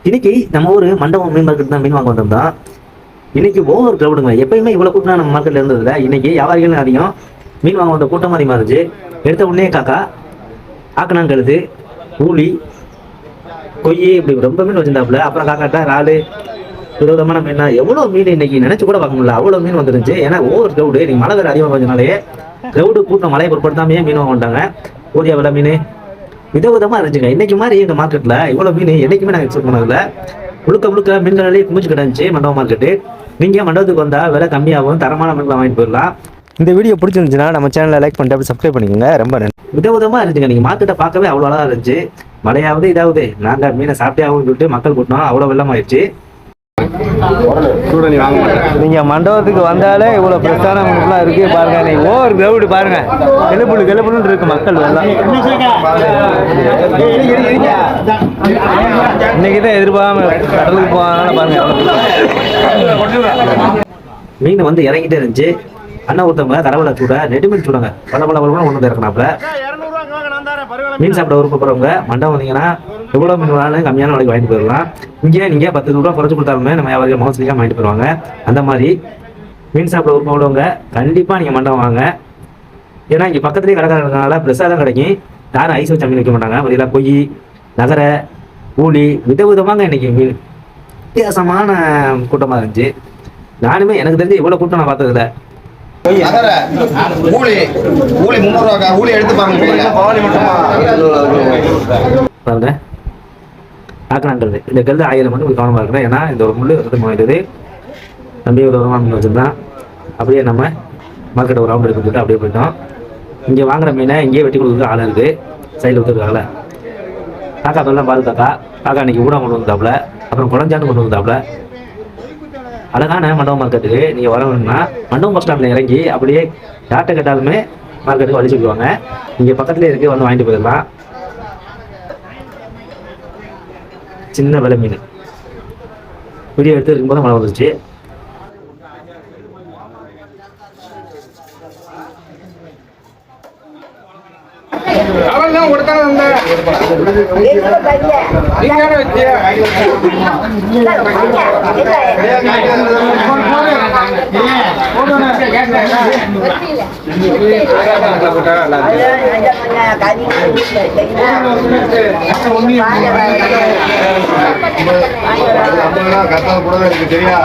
இன்னைக்கு நம்ம ஊர் மண்டபம் மீன் மார்க்கெட் தான் மீன் வாங்க வந்திருந்தோம். இன்னைக்கு ஓவர் கிரௌடுங்க. எப்பயுமே இவ்வளவு கூட்டம் நம்ம மார்க்கெட்ல இருந்ததில்ல. இன்னைக்கு வியாபாரிகள் அதிகம், மீன் வாங்க வந்த கூட்டம் அதிகமாக இருந்துச்சு. எடுத்த உடனே காக்கா, ஆக்கணாங்கழுது, ஊளி, கொய்யி இப்படி ரொம்ப மீன் வச்சிருந்தாப்புல. அப்புறம் காக்காட்டா, இறாலு, விதவிதமான மீன், எவ்வளோ மீன் இன்னைக்கு நினைச்சு கூட பார்க்க முடியல. அவ்வளோ மீன் வந்துருந்துச்சு. ஏன்னா ஓவர் கிரௌடு. இன்னைக்கு மழை வேறு அதிகமாக கொஞ்சனாலே கிரௌடு கூட்டம் மழையை பொருட்படுத்தாமையே மீன் வாங்க வந்தாங்க. ஊதியா விலை மீன் விதவிதமா இருந்துச்சுங்க. இன்னைக்கு மாதிரி எங்க மார்க்கெட்ல இவ்வளவு மீன் என்னைக்குமே நாங்கள் எக்ஸ்பெக்ட் பண்ணதில்ல. முழுக்க மீன்களே குமிச்சு கிடந்துச்சு மண்டபம் மார்க்கெட்டு. நீங்க மண்டபத்துக்கு வந்தா விலை கம்மியாகவும் தரமான மீன்களை வாங்கிட்டு போயிடலாம். இந்த வீடியோ பிடிச்சிருந்துச்சுன்னா நம்ம சேனலை லைக் பண்ணிட்டு அப்படி சப்ஸ்கிரைப் பண்ணிக்கோங்க. ரொம்ப நன்றி. விதவிதமா இருந்துச்சுங்க. நீங்க மார்க்கெட்டை பார்க்கவே அவ்வளோ அழகா இருந்துச்சு. மழையாவது இதாவது நாங்க மீனை சாப்பிட்டே ஆகும் சொல்லிட்டு மக்கள் கூட்டம் அவ்வளோ வெள்ளமாயிடுச்சு. நீங்க மண்டபத்துக்கு வந்தாலே இவ்வளவு பிரச்சார மீன்லாம் இருக்கு பாருங்க. நீ ஓவர் கிரௌடு பாருங்க. கெலுப்புன்னு இருக்கு மக்கள் எல்லாம். இன்னைக்குதான் எதிர்பார்க்காம கடலுக்கு போவாங்க பாருங்க. மீன் வந்து இறங்கிட்டே இருந்துச்சு. அண்ணா ஒருத்தவங்க தரவலை சூட நெடுமீன் சூடாங்க. பல ஒன்று இறக்குனாப்புல. மீன் சாப்பிட விருப்பப்படுறவங்க மண்டபம் வந்தீங்கன்னா எவ்வளோ மீன் வேணாலும் கம்மியான விலைக்கு வாங்கிட்டு போயிடலாம். இங்கே நீங்கள் 10 ரூபா குறைச்சி கொடுத்தாலுமே நம்ம வியாபாரிகள் மோசடியாக வாங்கிட்டு போயிடுவாங்க. அந்த மாதிரி மீன் சாப்பிட விருப்பம் உள்ளவங்க கண்டிப்பாக நீங்கள் மண்டபம் வாங்க. ஏன்னா இங்கே பக்கத்துலேயே கடற்கரை இருக்கிறதுனால ஃப்ரெஷ்ஷாக தான் கிடைக்கும். யாரும் ஐஸ் வச்சா மீன் வைக்க மாட்டாங்க. பதிலாக கொய், நகரை, ஊளி விதவிதமாங்க இன்னைக்கு மீன். வித்தியாசமான கூட்டமாக இருந்துச்சு. நானுமே எனக்கு தெரிஞ்சு இவ்வளோ கூட்டம் நான் பார்த்ததில்ல. பாருங்க ஆக்கணாங்கிறது இந்த கல் 1000 மணி கவனமாக இருக்கணும். ஏன்னா இந்த ஒரு முள்ளு வாங்கிட்டது தம்பி ஒரு மீன் வச்சுருந்தான். அப்படியே நம்ம மார்க்கெட்டை ஒரு ரவுண்ட் எடுத்து போட்டு அப்படியே போயிட்டோம். இங்கே வாங்குற மீனை இங்கேயே வெட்டி கொடுக்குறது ஆள் இருக்குது. சைடில் ஊற்றுருக்காங்கள காக்கா தொல்லாம் பாரு. காக்கா இன்னைக்கு ஊடம் கொண்டு வந்தாப்புல. அப்புறம் குழஞ்சான்னு கொண்டு வந்தாப்புல. அழகான மண்டபம் மார்க்கெட்டுக்கு நீங்கள் வரணும்னா மண்டபம் பஸ் ஸ்டாண்டில் இறங்கி அப்படியே யார்கிட்ட கேட்டாலுமே மார்க்கெட்டுக்கு வழி சொல்லுவாங்க. இங்கே பக்கத்துலேயே இருக்குது, வந்து வாங்கிட்டு போயிடலாம். சின்ன விலை மீன் வீடியோ எடுத்து இருக்கும்போது மழை வந்துருச்சு. தெரியா